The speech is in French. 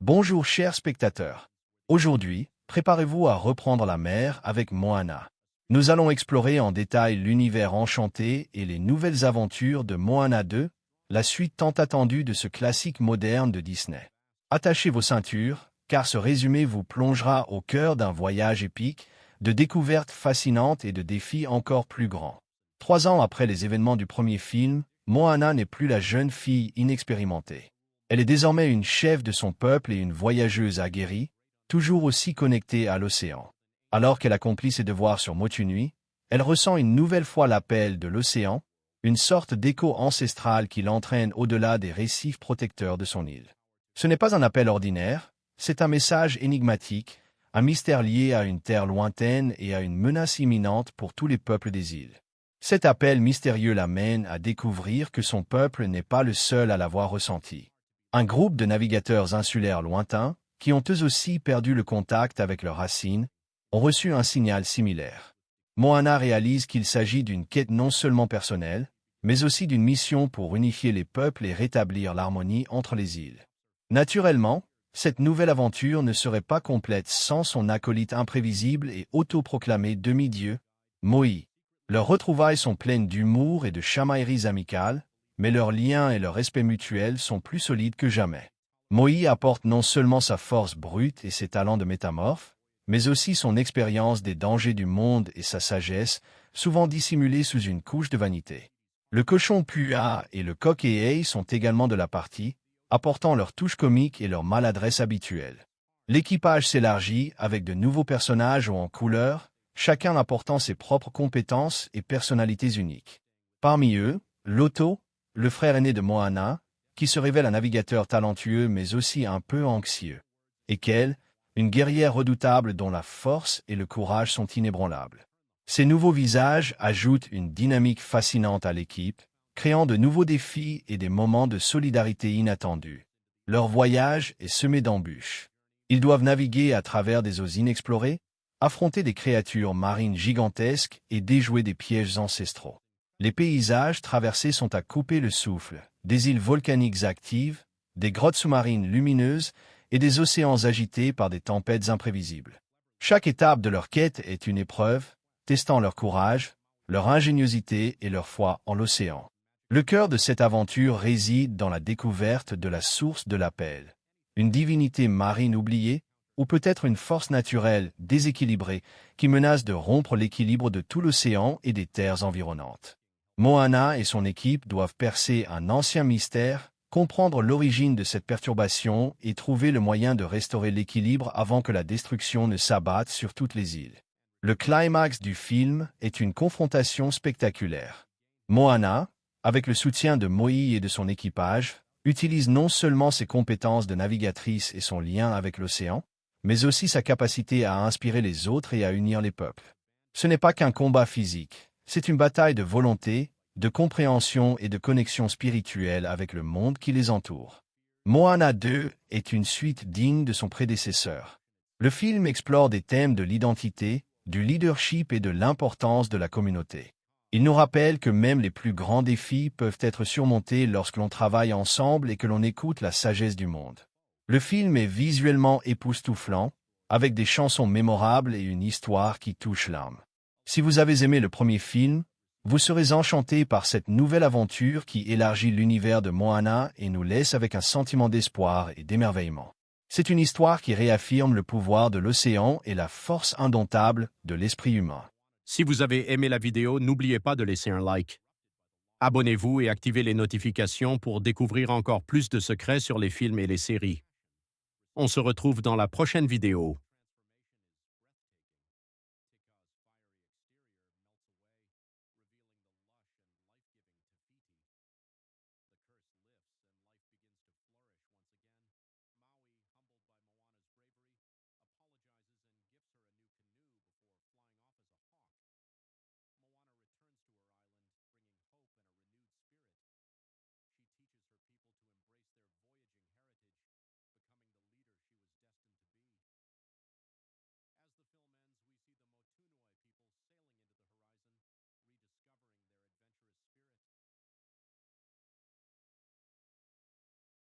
Bonjour chers spectateurs. Aujourd'hui, préparez-vous à reprendre la mer avec Moana. Nous allons explorer en détail l'univers enchanté et les nouvelles aventures de Moana 2, la suite tant attendue de ce classique moderne de Disney. Attachez vos ceintures, car ce résumé vous plongera au cœur d'un voyage épique, de découvertes fascinantes et de défis encore plus grands. 3 ans après les événements du premier film, Moana n'est plus la jeune fille inexpérimentée. Elle est désormais une chef de son peuple et une voyageuse aguerrie, toujours aussi connectée à l'océan. Alors qu'elle accomplit ses devoirs sur Motunui, elle ressent une nouvelle fois l'appel de l'océan, une sorte d'écho ancestral qui l'entraîne au-delà des récifs protecteurs de son île. Ce n'est pas un appel ordinaire, c'est un message énigmatique, un mystère lié à une terre lointaine et à une menace imminente pour tous les peuples des îles. Cet appel mystérieux l'amène à découvrir que son peuple n'est pas le seul à l'avoir ressenti. Un groupe de navigateurs insulaires lointains, qui ont eux aussi perdu le contact avec leurs racines, ont reçu un signal similaire. Moana réalise qu'il s'agit d'une quête non seulement personnelle, mais aussi d'une mission pour unifier les peuples et rétablir l'harmonie entre les îles. Naturellement, cette nouvelle aventure ne serait pas complète sans son acolyte imprévisible et autoproclamé demi-dieu, Moi. Leurs retrouvailles sont pleines d'humour et de chamailleries amicales, mais leurs liens et leur respect mutuel sont plus solides que jamais. Moi apporte non seulement sa force brute et ses talents de métamorphe, mais aussi son expérience des dangers du monde et sa sagesse, souvent dissimulée sous une couche de vanité. Le cochon Pua et le coq Ei sont également de la partie, apportant leur touche comique et leur maladresse habituelle. L'équipage s'élargit avec de nouveaux personnages hauts en couleur, chacun apportant ses propres compétences et personnalités uniques. Parmi eux, Loto, le frère aîné de Moana, qui se révèle un navigateur talentueux mais aussi un peu anxieux. Et Kel, une guerrière redoutable dont la force et le courage sont inébranlables. Ces nouveaux visages ajoutent une dynamique fascinante à l'équipe, créant de nouveaux défis et des moments de solidarité inattendus. Leur voyage est semé d'embûches. Ils doivent naviguer à travers des eaux inexplorées, affronter des créatures marines gigantesques et déjouer des pièges ancestraux. Les paysages traversés sont à couper le souffle, des îles volcaniques actives, des grottes sous-marines lumineuses et des océans agités par des tempêtes imprévisibles. Chaque étape de leur quête est une épreuve, testant leur courage, leur ingéniosité et leur foi en l'océan. Le cœur de cette aventure réside dans la découverte de la source de l'appel. Une divinité marine oubliée, ou peut-être une force naturelle déséquilibrée qui menace de rompre l'équilibre de tout l'océan et des terres environnantes. Moana et son équipe doivent percer un ancien mystère, comprendre l'origine de cette perturbation et trouver le moyen de restaurer l'équilibre avant que la destruction ne s'abatte sur toutes les îles. Le climax du film est une confrontation spectaculaire. Moana, avec le soutien de Moi et de son équipage, utilise non seulement ses compétences de navigatrice et son lien avec l'océan, mais aussi sa capacité à inspirer les autres et à unir les peuples. Ce n'est pas qu'un combat physique, c'est une bataille de volonté, de compréhension et de connexion spirituelle avec le monde qui les entoure. Moana 2 est une suite digne de son prédécesseur. Le film explore des thèmes de l'identité, du leadership et de l'importance de la communauté. Il nous rappelle que même les plus grands défis peuvent être surmontés lorsque l'on travaille ensemble et que l'on écoute la sagesse du monde. Le film est visuellement époustouflant, avec des chansons mémorables et une histoire qui touche l'âme. Si vous avez aimé le premier film, vous serez enchanté par cette nouvelle aventure qui élargit l'univers de Moana et nous laisse avec un sentiment d'espoir et d'émerveillement. C'est une histoire qui réaffirme le pouvoir de l'océan et la force indomptable de l'esprit humain. Si vous avez aimé la vidéo, n'oubliez pas de laisser un like. Abonnez-vous et activez les notifications pour découvrir encore plus de secrets sur les films et les séries. On se retrouve dans la prochaine vidéo.